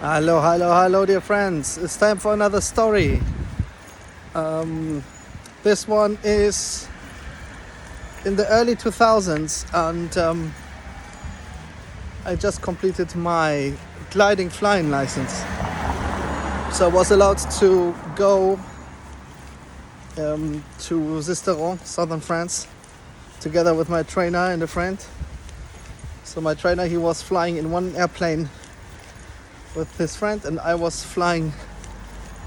Hello, dear friends. It's time for another story. This one is in the early 2000s, and I just completed my gliding flying license. So I was allowed to go to Sisteron, southern France, together with my trainer and a friend. So my trainer, he was flying in one airplane with his friend, and I was flying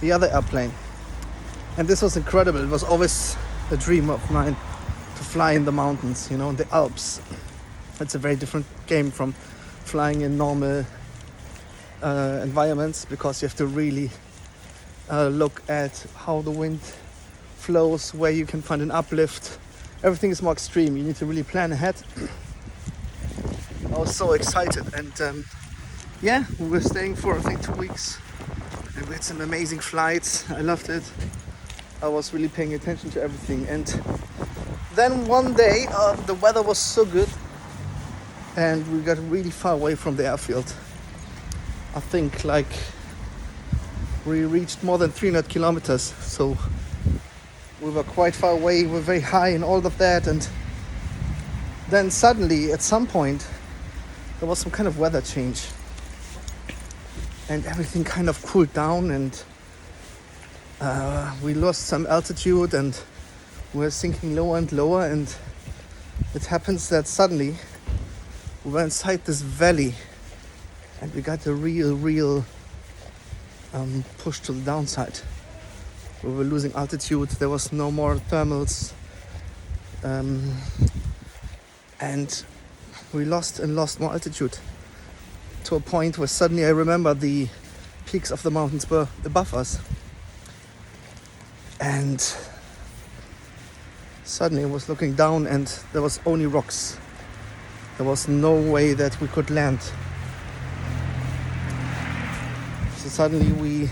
the other airplane. And this was incredible. It was always a dream of mine to fly in the mountains, in the Alps. It's a very different game from flying in normal environments, because you have to really look at how the wind flows, where you can find an uplift. Everything is more extreme. You need to really plan ahead. I was so excited, and we were staying for I think 2 weeks, and we had some amazing flights. I loved it. I was really paying attention to everything, and then one day the weather was so good, and we got really far away from the airfield. I think we reached more than 300 kilometers, so we were quite far away. We were very high and all of that, and then suddenly at some point there was some kind of weather change, and everything kind of cooled down, and we lost some altitude, and we were sinking lower and lower. And it happens that suddenly we were inside this valley, and we got a real push to the downside. We were losing altitude. There was no more thermals, and we lost more altitude, to a point where suddenly I remember the peaks of the mountains were above us. And suddenly I was looking down, and there was only rocks. There was no way that we could land. So suddenly we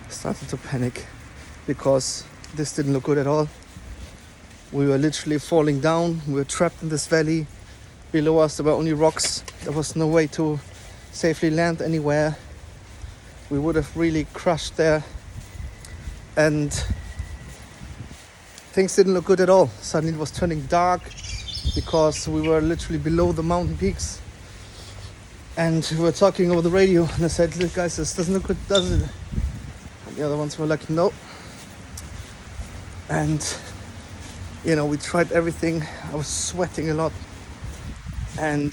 started to panic, because this didn't look good at all. We were literally falling down. We were trapped in this valley. Below us there were only rocks. There was no way to safely land anywhere. We would have really crushed there, and things didn't look good at all. Suddenly it was turning dark, because we were literally below the mountain peaks. And we were talking over the radio, and I said, "Look guys, this doesn't look good, does it?" And the other ones were like, "No." And we tried everything. I was sweating a lot, and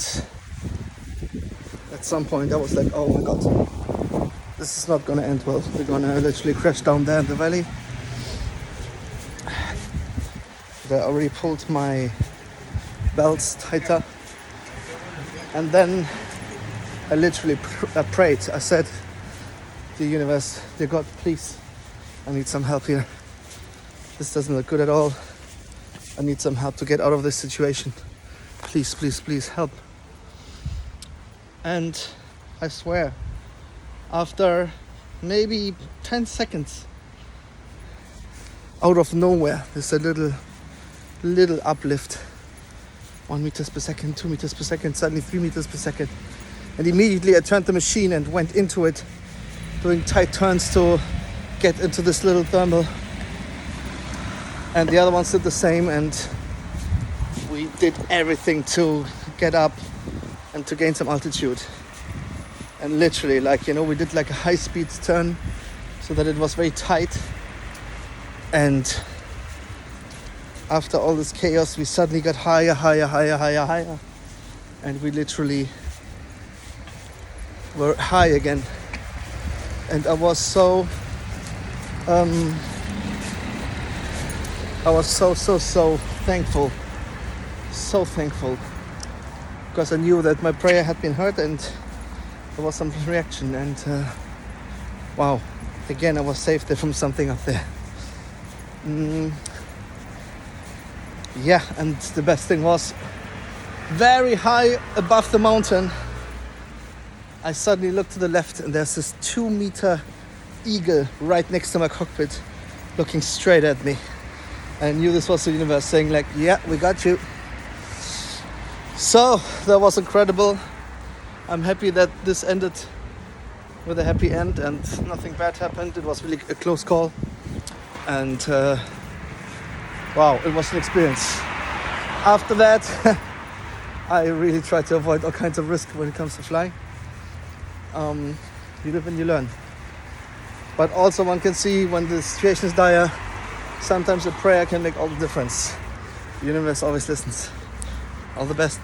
at some point I was like, "Oh my god, this is not gonna end well. We're gonna literally crash down there in the valley." But I already pulled my belts tighter, and then I literally prayed. I said to the universe, "Dear God, please, I need some help here. This doesn't look good at all. I need some help to get out of this situation. Please, please, please help." And I swear, after maybe 10 seconds, out of nowhere, there's a little uplift. 1 meters per second, 2 meters per second, suddenly 3 meters per second. And immediately I turned the machine and went into it, doing tight turns to get into this little thermal. And the other ones did the same, and we did everything to get up and to gain some altitude. And literally, we did a high-speed turn so that it was very tight. And after all this chaos, we suddenly got higher. And we literally were high again. And I was so thankful. So thankful. Because I knew that my prayer had been heard, and there was some reaction. And wow, again I was saved from something up there. And the best thing was, very high above the mountain, I suddenly looked to the left, and there's this 2-meter eagle right next to my cockpit, looking straight at me. I knew this was the universe saying "Yeah, we got you." So that was incredible. I'm happy that this ended with a happy end and nothing bad happened. It was really a close call, and wow, it was an experience. After that, I really try to avoid all kinds of risk when it comes to flying. You live and you learn. But also one can see when the situation is dire, sometimes a prayer can make all the difference. The universe always listens. All the best.